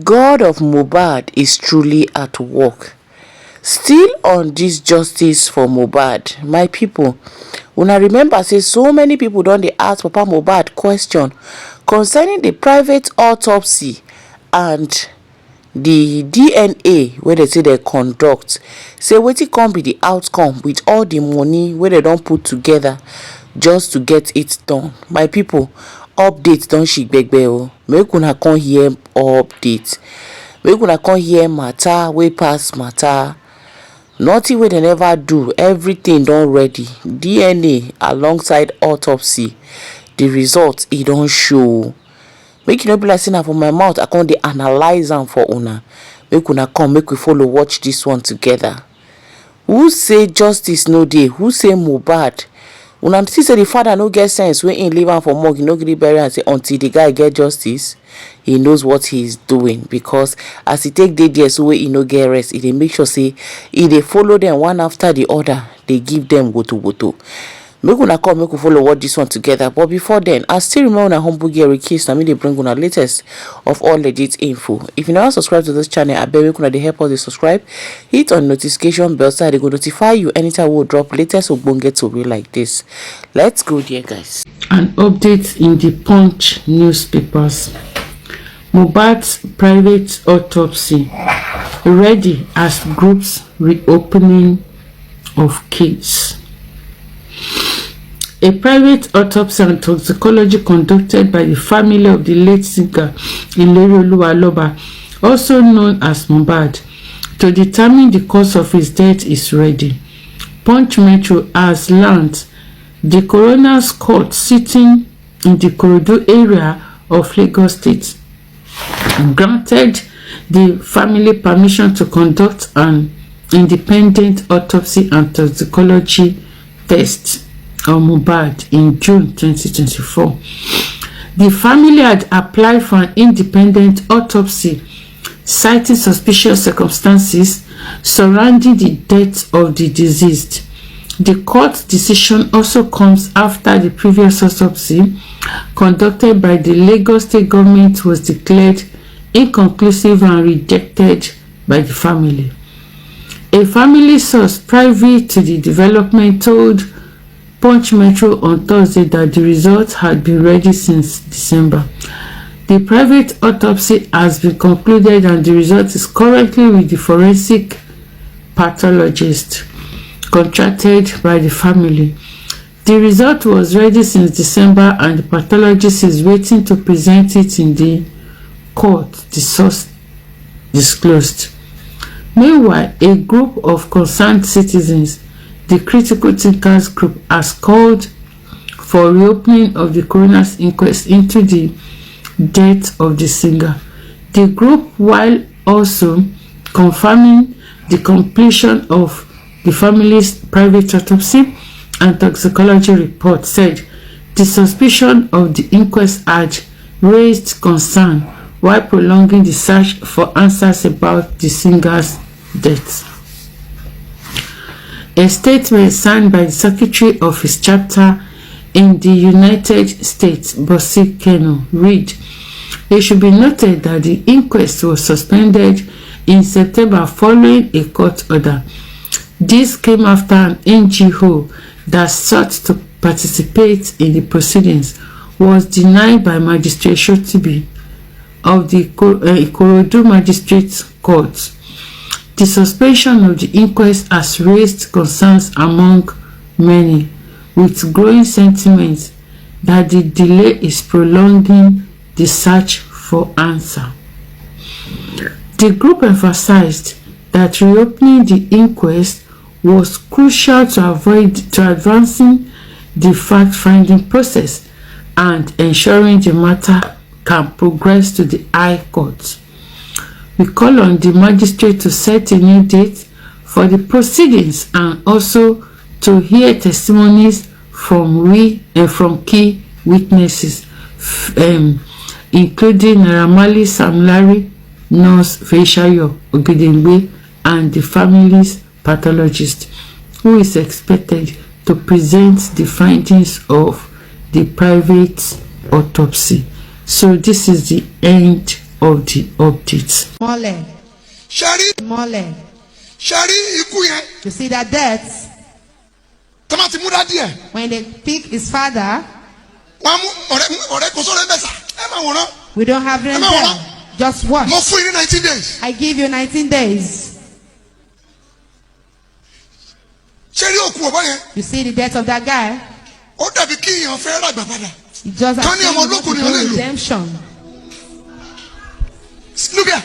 God of Mohbad is truly at work. Still on this justice for Mohbad, my people, una remember say so many people don dey ask Papa Mohbad question concerning the private autopsy and the DNA wey dem say dem conduct. Say wetin come be the outcome with all the money wey dem don put together just to get it done. My people, update don shigbegbe o. Make una come hear update. Make una come hear matter wey pass matter. Nothing wey dem never do, everything don ready. DNA alongside autopsy, the result e don show. Make e no be like say na for my mouth I come dey analyze am for una. Make una come, make we follow watch this one together. Who say justice no dey? Who say Mohbad? Una see say the father no get sense when he leave am for morgue, he no gree bury am say until the guy get justice. He knows what he is doing, because as he take dey there so wey he no get rest, he dey make sure say he dey follow them one after the other. They give them woto. Make una come, make we follow watch this one together. But before then, I still remember una humble Gary Kiss. Na me dey bring una latest of all legit info. If you never subscribe to this channel, I beg make una dey help us dey subscribe. Hit on notification bell so they go notify you anytime we drop latest ogbonge tori like this. Let's go there, guys. An update in the Punch newspapers. Mohbad's private autopsy ready as groups reopening of case. A private autopsy and toxicology conducted by the family of the late singer Ileroluwaloba, also known as Mohbad, to determine the cause of his death is ready. Punch Metro has learned the coroner's court sitting in the Ikorodu area of Lagos State granted the family permission to conduct an independent autopsy and toxicology test on Mohbad in June 2024. The family had applied for an independent autopsy, citing suspicious circumstances surrounding the death of the deceased. The court decision also comes after the previous autopsy conducted by the Lagos State government was declared inconclusive and rejected by the family. A family source privy to the development told Punch Metro on Thursday that the results had been ready since December. The private autopsy has been concluded and the result is currently with the forensic pathologist contracted by the family. The result was ready since December and the pathologist is waiting to present it in the court, the source disclosed. Meanwhile, a group of concerned citizens, the Critical Thinkers Group, has called for reopening of the coroner's inquest into the death of the singer. The group, while also confirming the completion of the family's private autopsy and toxicology report, said the suspicion of the inquest had raised concern while prolonging the search for answers about the singer's death. A statement signed by the secretary of his chapter in the United States, Bosi Keno, read, "It should be noted that the inquest was suspended in September following a court order. This came after an NGO that sought to participate in the proceedings was denied by Magistrate Shotibi of the Ikorodu Magistrate Court. The suspension of the inquest has raised concerns among many, with growing sentiments that the delay is prolonging the search for answer." The group emphasized that reopening the inquest was crucial to advancing the fact-finding process and ensuring the matter can progress to the High Court. We call on the magistrate to set a new date for the proceedings and also to hear testimonies from key witnesses, including Naramali Sam Larry, Nurse Feishayo Ogedengbe, and the family's pathologist, who is expected to present the findings of the private autopsy. So this is the end of the updates. Mole. Shari. Mole. Shari ikuye. You see that death? Tomati muda die. When they pick his father, we don't have them there. Just watch. Mo fún yín 19 days. I give you 19 days. Shari oku obo yẹn. You see the death of that guy? Ó dàbí kí èèyàn fẹ́ rà gbà padà. It just has Tani ọmọ ológun ni ó lè lò. redemption. Look here.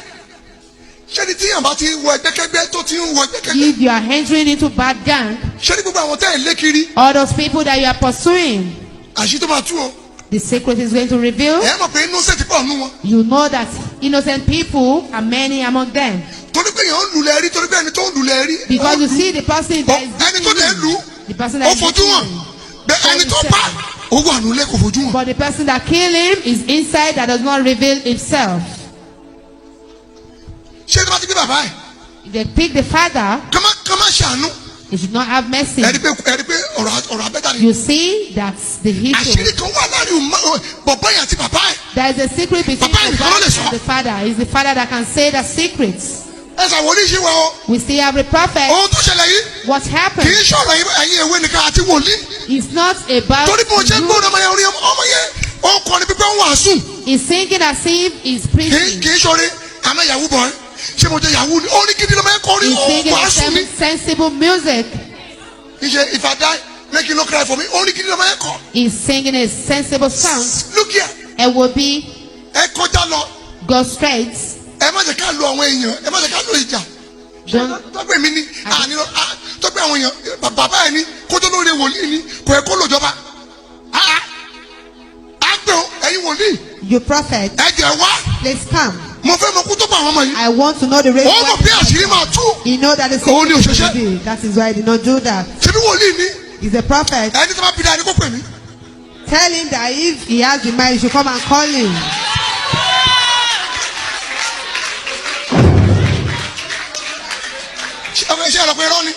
Shari tí yàn bá ti wọ ẹgbẹ́kẹ́gbẹ́ tó ti ń wọ ẹgbẹ́kẹ́gbẹ́. If you are entering into bad gang, Shari gbogbo àwọn tẹ́ ẹ̀ lé kiri. all those people that you are pursuing, Àṣì tó máa tú o. the secret is going to reveal. Ẹ mọ̀ pé innocent pọ̀ nù wọn. You know that innocent people are many among them. Torí pé èèyàn ń lulẹ̀ rí, torí pé ẹni tó ń lulẹ̀ rí. Because you see the person that is Ẹni tó lè lù. the person Ó that is fojú hàn. Bẹ́ẹ̀ ẹni tó pa. Ó wà nulẹ̀ kò fojú hàn. but the person that killed him is inside that does not reveal himself. Ṣé tí wọ́n ti bí bàbá ẹ̀? If they pick the father, Kọ́má ṣàánú. they should not have mercy. Ẹni pé ọ̀rọ̀ abẹ́ta ni. You see that's the issue. Àṣírí kan wà láàrin bọ̀bọ́ yẹn àti bàbá ẹ̀. There is a secret between Papa, the father and the father. It's the father that can say the secrets. Ẹ ṣàwọlé ṣe wa o. We still have the prophet. Ohun tó ṣẹlẹ̀ yìí. What Kì happened í ṣọ̀rọ̀ ẹ̀yin ewé nìkan àti wòlíì. is not about Torí bí mo ṣe ń you. gbóná ọmọ yẹn orí ọmọ yẹn. Ó kọrin pípẹ́ ń wàásù. He's singing as if he's preaching. Kì í ṣọ̀rẹ́ àmọ́ ìyàwó bọ̀ ẹ́. Ṣé mo jẹ ìyàwó ni? Ó ní gidi ló máa ń kọrin. He's Ó singing wàásù ni. sensible music. Ìṣe if I die make you no cry for me. Ó ní gidi ló máa ń kọ. He's singing a sensible song. Look here. It will be Ẹ kọjá lọ. go straight. Ẹ má jẹ́ ká lo àwọn èèyàn. Ẹ má jẹ́ ká lo ìjà. Tọ́gbẹ́ mi ni tọ́gbẹ́ àwọn èèyàn bàbá ẹ̀ ni kótó lórí wòlíì ni kò yẹ kó lòjọba. Àgbẹ̀ ẹ̀yin wòlíì. You prophet, Ẹ jẹ́ wá. please come. Mo fẹ́ mọ kú tó bá àwọn ọmọ yìí. I want to know the reason Ó mọ̀ why. bí àṣírí máa tú. You know that the Òun ni secret is òṣìṣẹ́. revealed. That is why he did not do that. Ṣebí wòlíì ni. He's a prophet. Ẹni tó bá bí dáa ni kó pè mí. Tell him that if he has the mind, you should come and call him. Ṣé ẹ̀rọ pé irọ́ ni?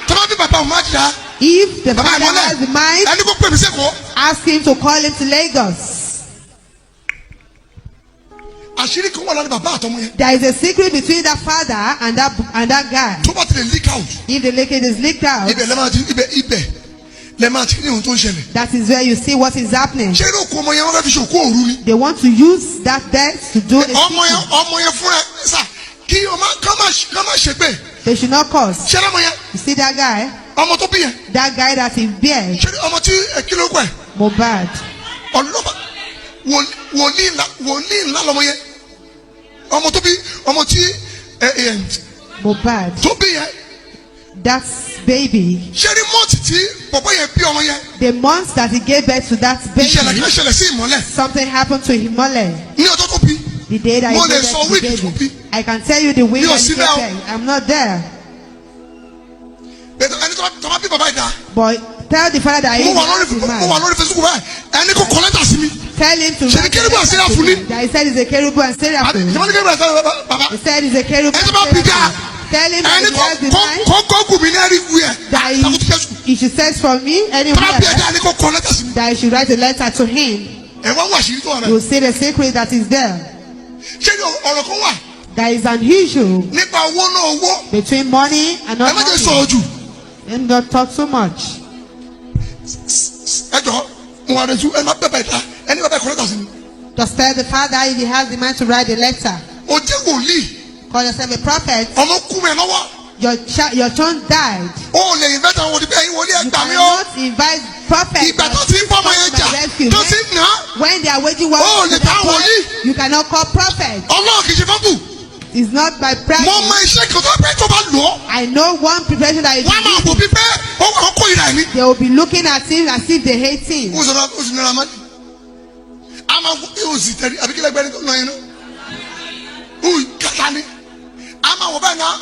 Tó bá bí bàbá òun má ti dá. If the Bàbá father ìmọ̀lẹ̀. has the mind, Ẹni kó pè mí sẹ́kọ̀ọ́. ask him to call him to Lagos. Àṣírí kan wà láti bàbá àtọmọ yẹn. There is a secret between that father and that guy. Tó bá ti lè leak out. If the liquid is leaked out, Ibẹ̀ lẹ́ máa ti ní ohun tó ń ṣẹlẹ̀. that is where you see what is happening. Ṣé irú òkú ọmọ yẹn wọ́n fẹ́ fi ṣòkú òru ni? They want to use that death to do a secret. Ọmọ yẹn fúnra sà kí ká má ṣègbè. They should not cause. Ṣé lọ́mọ yẹn? You see that guy? Ọmọ tó bí yẹn. That guy that he bear, Ṣé ọmọ tí kìlọ̀ kọ̀ ẹ̀? Mohbad. Ọlọ́ba wòlíì ńlá lọ́mọ yẹn. Ọmọ tó bí ọmọ tí Mohbad. tó bí yẹn. That baby, Ṣé ní mọ́ọ̀tì tí bọ̀bọ̀ yẹn bí ọmọ yẹn? the month that he gave birth to that baby, Ìṣẹ̀lẹ̀ kan ṣẹlẹ̀ sí ìmọ́lẹ̀. something happened to Himole. Ní ọjọ́ tó bí. The day that he Mo gave lè birth sọ to the wíìkì tó bí. baby. I can tell you the week Mi ò that he sí gave bẹ́ẹ̀ o. birth. I'm not there. Bẹ́ẹ̀ ẹni tó bá bí bàbá ìdá. But tell the father that he Mo wà has the mind. lórí Facebook báyìí. Ẹni kò kọ́ lẹ́tà sí mi. Tell him to Ṣé ní write kérúbù a àti letter to sẹ́ráfù ni? him. That he said he's a cherub and seraphim. Ṣé ní kérúbù àti sẹ́ráfù bàbá? He said he's a cherub Ẹni and tó bá bí dá. seraphim. Tell him that Ẹni he has the mind. kọ́ gùn mí ní ẹ̀rí wú ẹ̀. That he should search for me Tó bá bí anywhere. ẹ̀dá ẹni kò kọ́ lẹ́tà sí mi. That he should write a letter to him. Ẹ wá wà sírí tó wà You will rẹ̀. see the secret that is there. Ṣé ní ọ̀rọ̀ kan wà There is an issue nípa owó náà owó? between money and Ẹ not má jẹ́ money. sọ̀rọ̀ jù. And not talk so much. Ẹ jọ mo wà rẹ̀ ju ẹ má bẹ̀bẹ̀ ìta ẹni bẹ̀bẹ̀ kọ́ lẹ́tà sí mi. Just tell the father if he has the mind to write a letter. O jẹ́ wòlíì. Call yourself a prophet. Ọmọ kú mi lọ́wọ́. Your son died. O lè invite àwọn òdìbẹ́ ẹ̀yin wòlíì You ẹgbà mi o. cannot invite prophets. Ìgbà tó ti ń bọ́ ọmọ yẹn jà tó ti ń nà á. When they are waging war, Oh, to le their ta boy, wòlíì. you cannot call prophet. Ọlọ́run kì í ṣe fọ́tù. It's not by prayer. Mo mọ iṣẹ́ kan tó pẹ́ tó bá lò ó. I know one preparation that is. Wọ́n á máa wò bí pé ó kó ìrà ẹ̀mí. They will be looking at him as if they hate him. Ó sọ̀rọ̀ ó sì nira mọ́. A máa wọ yóò sì tẹ̀lé àbí kílẹ̀ gbẹ́ni tó lọ yẹn náà. Ó kàtà ni. A máa wọ báyìí náà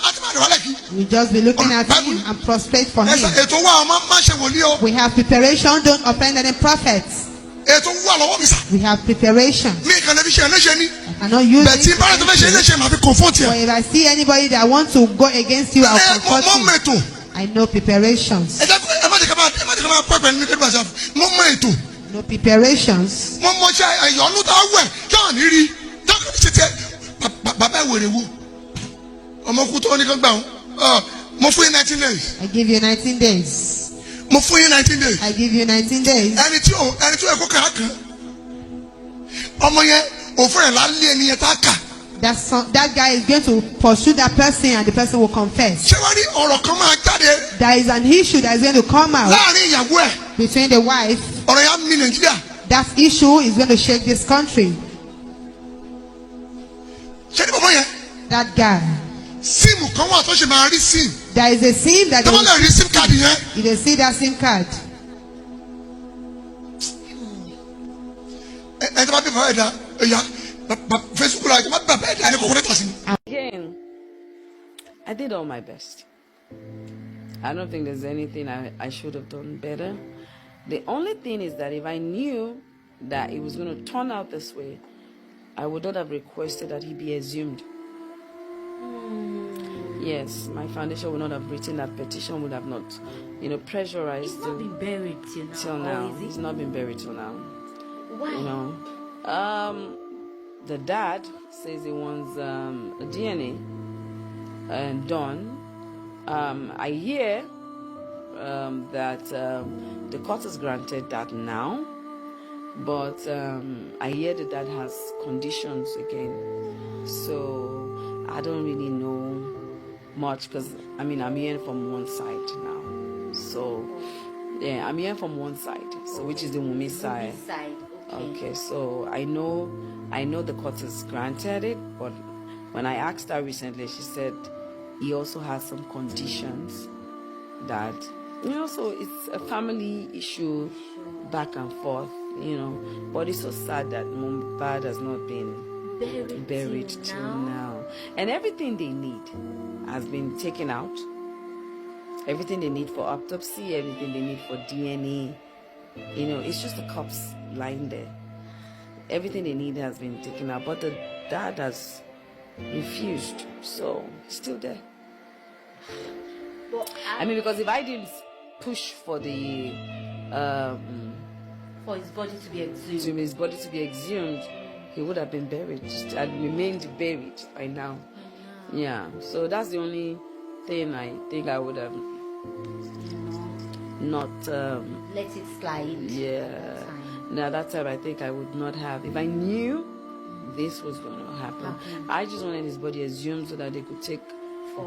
a ti máa dọ̀ wálẹ̀ kí. We just be looking at him and prostrate for him. Ètò wa ọmọ máa ṣe wòlíì o. We have preparation. Don't offend any prophets. Ètò wà lọ́wọ́ mi sà. We have preparation. Mi kàn lè fi ṣe ẹlẹ́ṣẹ̀ ni. I cannot use Bẹ̀ẹ̀ tí it. bá rẹ̀ tó fẹ́ ṣe ẹlẹ́ṣẹ̀ màá fi confront But yẹn. if I see anybody that wants to go against you, I'll confront Mo him. mọ ètò. I know preparations. Ẹ má jẹ́ ká máa pẹ́pẹ́ nínú kẹ́lú àṣà. Mo mọ ètò. No preparations. Mo mọ ṣe ẹ̀yọ́nú tá a wẹ̀ yóò ní rí. Ṣé bàbá ìwèrè wo ọmọ kú tó ní kan gbà wọn mo fún yín 19 days. I give you 19 days. mo fún yín 19 days. I give you 19 days. ẹni tí ó ẹ̀kọ́ kà á kan ọmọ yẹn òfin ẹ̀ lálẹ́ ẹni yẹn tá a kà. That guy is going to pursue that person and the person will confess. ṣé wàá rí ọ̀rọ̀ kan máa jáde. There is an issue that is going to come out láàrin ìyàwó ẹ̀. between the wife. ọ̀rọ̀ yà mí Nàìjíríà. That issue is going to shake this country. ṣé ní bàbá yẹn. That guy. síìmù kan wà tó ṣe máa rí síìmù. There is a SIM that tọ́wọ́n lè rí SIM card yẹn. you dey see that SIM card. ẹ tí wọ́n bí bàbá ẹ̀dá ẹ̀yà Facebook la ẹ̀ tí wọ́n bí bàbá ẹ̀dá ẹni kò kọ́lẹ́tà sí. Again, I did all my best. I don't think there's anything I should have done better. The only thing is that if I knew that it was going to turn out this way, I would not have requested that he be exhumed. Yes, my foundation would not have written that petition, would have not, pressurized. It's not been buried till now. It's not been buried till now. Why? The dad says he wants DNA done. I hear that the court has granted that now, but I hear that dad has conditions again. So I don't really know much because I'm hearing from one side now. So yeah, I'm hearing from one side, so which is the Wunmi side. Okay, so I know the court has granted it, but when I asked her recently, she said he also has some conditions that, so it's a family issue back and forth, but it's so sad that Mohbad has not been buried till now. And everything they need has been taken out. Everything they need for autopsy, everything they need for DNA, it's just the corpse lying there. Everything they need has been taken out, but the dad has refused, so it's still there. Because if I didn't push for the for his body to be exhumed, he would have been buried and remained buried by now. Yeah, so that's the only thing I think I would have not let it slide. Yeah. Now that time I think I would not have, if I knew this was going to happen. I just wanted his body exhumed so that they could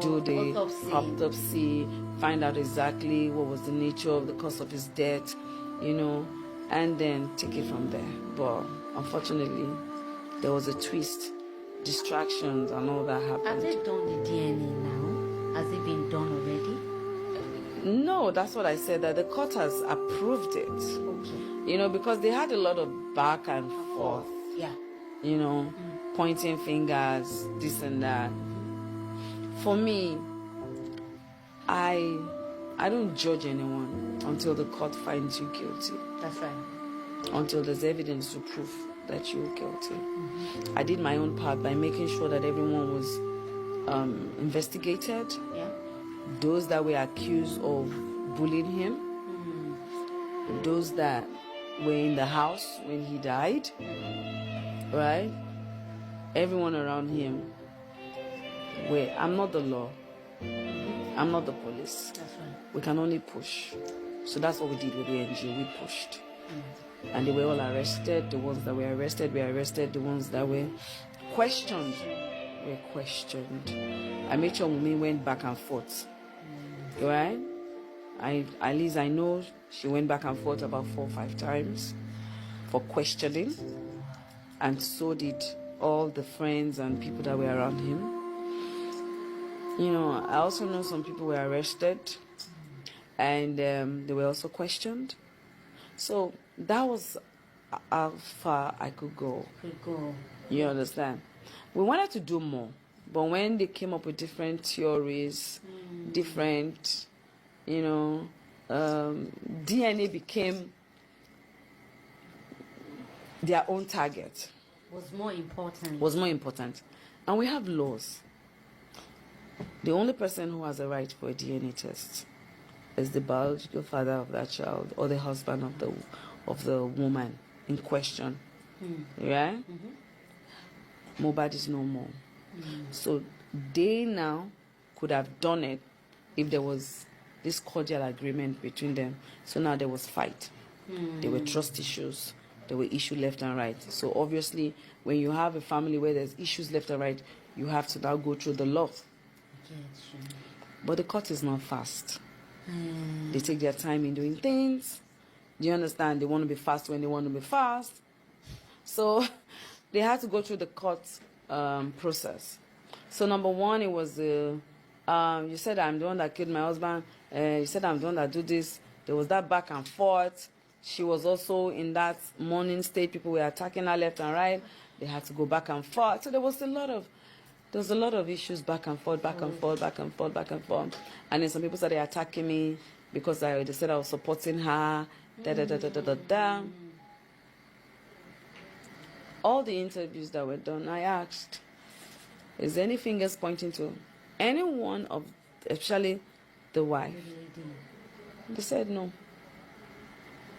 do the autopsy, find out exactly what was the nature of the cause of his death, and then take it from there. But unfortunately, there was a twist, distractions and all that happened. Have they done the DNA now? Has it been done already? No, that's what I said, that the court has approved it. Okay. Because they had a lot of back and forth. Yeah. Pointing fingers, this and that. For me, I don't judge anyone until the court finds you guilty. That's right. Until there's evidence to prove that you're guilty. I did my own part by making sure that everyone was investigated. Yeah. Those that were accused of bullying him, those that were in the house when he died, right? Everyone around him. I'm not the law. I'm not the police. That's right. We can only push. So that's what we did with the NGO. We pushed. And they were all arrested. The ones that were arrested were arrested. The ones that were questioned were questioned. I made sure Wunmi went back and forth. Right? At least I know she went back and forth about 4 or 5 times for questioning. And so did all the friends and people that were around him. I also know some people were arrested and they were also questioned. So that was how far I could go. You understand? We wanted to do more, but when they came up with different theories, different, DNA became their own target. Was more important. And we have laws. The only person who has a right for a DNA test is the biological father of that child or the husband of the woman in question. Right? Mohbad is no more. So they now could have done it if there was this cordial agreement between them. So now there was fight. There were trust issues. There were issues left and right. So obviously, when you have a family where there's issues left and right, you have to now go through the law. Yes. But the court is not fast. They take their time in doing things. Do you understand? They want to be fast when they want to be fast. So they had to go through the court process. So number one, it was you said I'm the one that killed my husband. You said I'm the one that do this. There was that back and forth. She was also in that mourning state. People were attacking her left and right. They had to go back and forth. So there was a lot of issues back and forth, back and forth, back and forth, back and forth. And then some people started attacking me because they said I was supporting her. All the interviews that were done, I asked, is there any fingers pointing to any one of, especially the wife? They said no.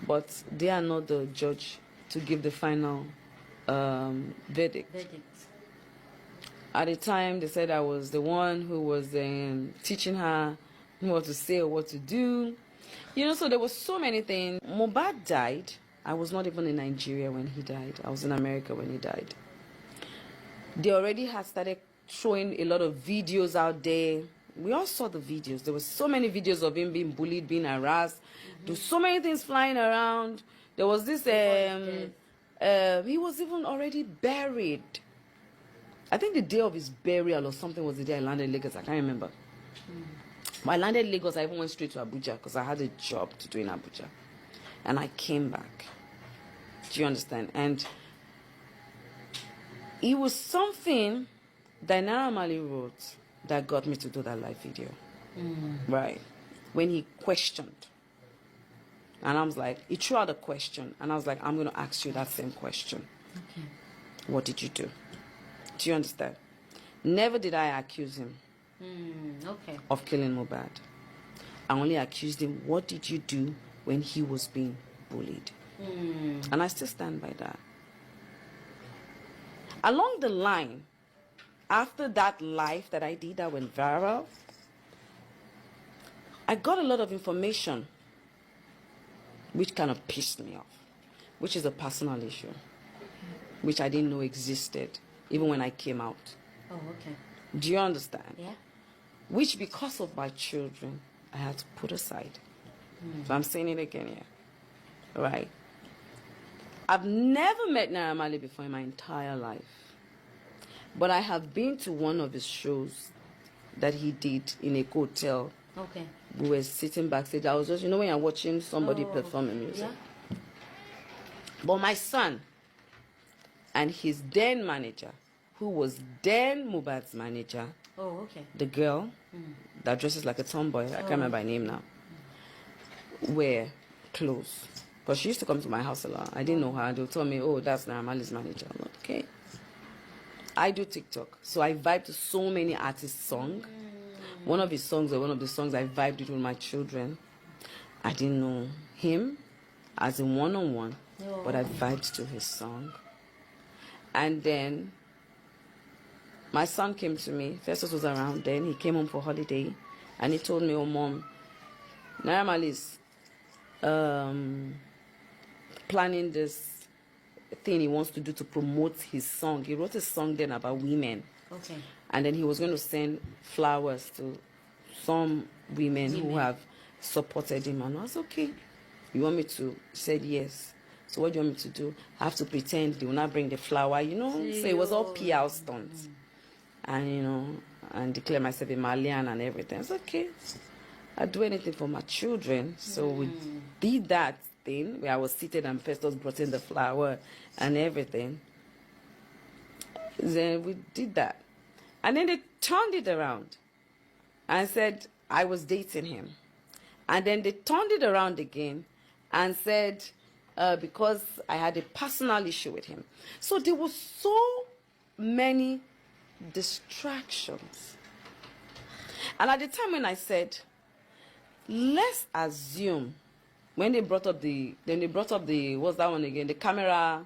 But they are not the judge to give the final verdict. At the time, they said I was the one who was teaching her what to say or what to do. You know, so there was so many things. Mohbad died. I was not even in Nigeria when he died. I was in America when he died. They already had started showing a lot of videos out there. We all saw the videos. There were so many videos of him being bullied, being harassed. There were so many things flying around. There was this, he was even already buried. I think the day of his burial or something was the day I landed in Lagos. I can't remember. When I landed in Lagos, I even went straight to Abuja because I had a job to do in Abuja. And I came back. Do you understand? And it was something that Naira Marley wrote that got me to do that live video. Right. When he questioned. And I was like, he threw out a question. And I was like, I'm going to ask you that same question. Okay. What did you do? Do you understand? Never did I accuse him of killing Mohbad. I only accused him, what did you do when he was being bullied? And I still stand by that. Along the line, after that live that I did that went viral, I got a lot of information which kind of pissed me off, which is a personal issue, which I didn't know existed even when I came out. Oh, okay. Do you understand? Yeah. Which, because of my children, I had to put aside. So I'm saying it again here. Right? I've never met Naira Marley before in my entire life. But I have been to one of his shows that he did in a hotel. Okay. We were sitting backstage. I was just, when you're watching somebody performing music. Yeah. But my son and his then manager, who was then Mohbad's manager, Oh, okay. the girl that dresses like a tomboy, I can't remember her name now, were close. But she used to come to my house a lot. I didn't know her. They'll tell me, oh, that's Naira Marley's manager. I'm like, okay. I do TikTok. So I vibe to so many artists' songs. One of his songs, or one of the songs I vibed it with my children. I didn't know him as a one-on-one, but I vibed to his song. And then my son came to me. Festus was around then. He came home for holiday. And he told me, oh, Mom, Naira Marley's planning this thing he wants to do to promote his song. He wrote a song then about women. Okay. And then he was going to send flowers to some women who have supported him. And I was okay. You want me to? He said yes. So what do you want me to do? I have to pretend they will not bring the flower, So it was all PR stunts. And, and declare myself a Malian and everything. It's okay. I'd do anything for my children. So we did that thing where I was seated and Festus brought in the flower and everything. Then we did that. And then they turned it around and said I was dating him. And then they turned it around again and said because I had a personal issue with him. So there were so many distractions. And at the time when I said, let's assume, when they brought up the, what's that one again? The camera.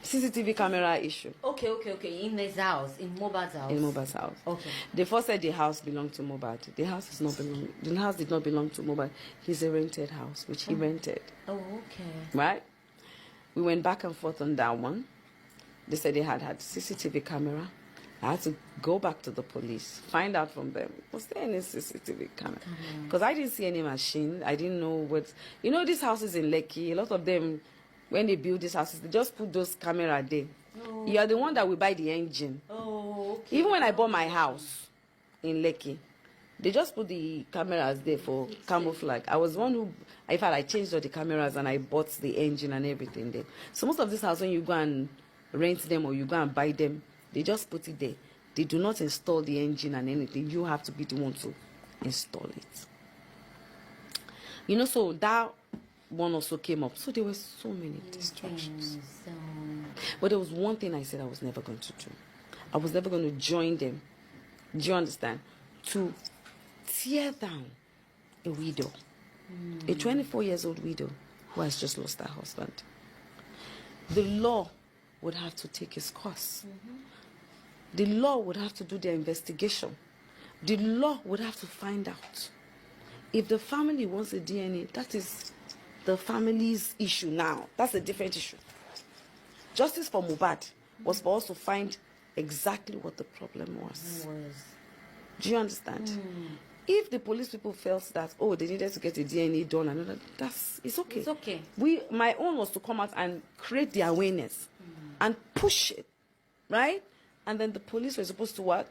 CCTV camera issue. Okay. In his house, in Mohbad's house. In Mohbad's house. Okay. They first said the house belonged to Mohbad. The house did not belong to Mohbad. It's a rented house, which he rented. Oh, okay. Right? We went back and forth on that one. They said they had CCTV camera. I had to go back to the police, find out from them, was there any CCTV camera? Because I didn't see any machine. I didn't know what... You know, these houses in Lekki, a lot of them, when they build these houses, they just put those cameras there. Oh. You are the one that will buy the engine. Oh, okay. Even when I bought my house in Lekki, they just put the cameras there for camouflage. I was one who... In fact, I changed all the cameras and I bought the engine and everything there. So most of these houses, when you go and rent them or you go and buy them, they just put it there. They do not install the engine and anything. You have to be the one to install it. You know, so that one also came up. So there were so many distractions. But there was one thing I said I was never going to do. I was never going to join them. Do you understand? To tear down a widow. A 24-year-old widow who has just lost her husband. The law would have to take its course. The law would have to do their investigation. The law would have to find out. If the family wants a DNA, that is the family's issue now. That's a different issue. Justice for Mohbad was for us to find exactly what the problem was. Do you understand? If the police people felt that, oh, they needed to get a DNA done, and it's okay. It's okay. My own was to come out and create the awareness and push it, right? And then the police were supposed to what?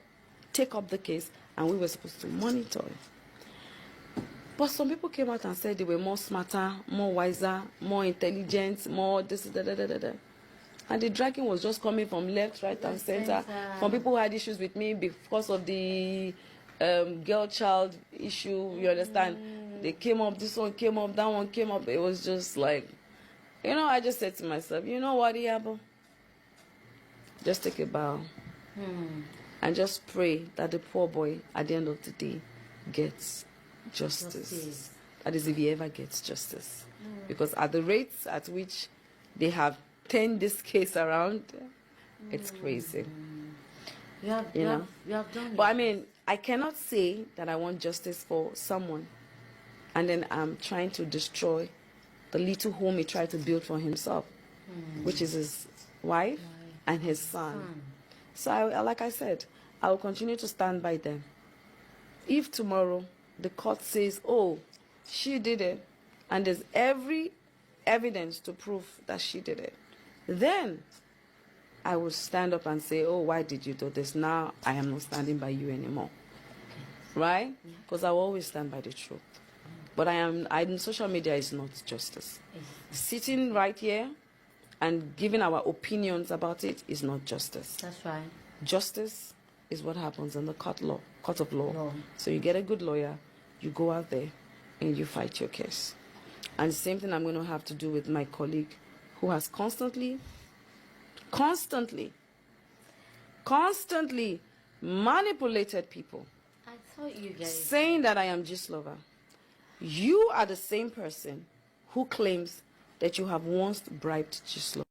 Take up the case, and we were supposed to monitor it. But some people came out and said they were more smarter, more wiser, more intelligent, more this, and the dragging was just coming from left, right, and center. From people who had issues with me because of the girl-child issue, you understand? They came up, this one came up, that one came up. It was just like, you know, I just said to myself, you know what, Iyabo? Just take a bow and just pray that the poor boy at the end of the day gets justice. That is, if he ever gets justice. Because at the rates at which they have turned this case around, it's crazy. You have done it. But I mean, I cannot say that I want justice for someone and then I'm trying to destroy the little home he tried to build for himself, which is his wife and his son. So like I said, I will continue to stand by them. If tomorrow the court says, oh, she did it, and there's every evidence to prove that she did it, then I will stand up and say, oh, why did you do this? Now I am not standing by you anymore. Right? Because I will always stand by the truth. But social media is not justice. Sitting right here and giving our opinions about it is not justice. That's right. Justice is what happens in the court of law. So you get a good lawyer, you go out there and you fight your case. And the same thing I'm going to have to do with my colleague who has constantly manipulated people. I thought you guys... saying that I am Gistlover. You are the same person who claims that you have once bribed Gistlover.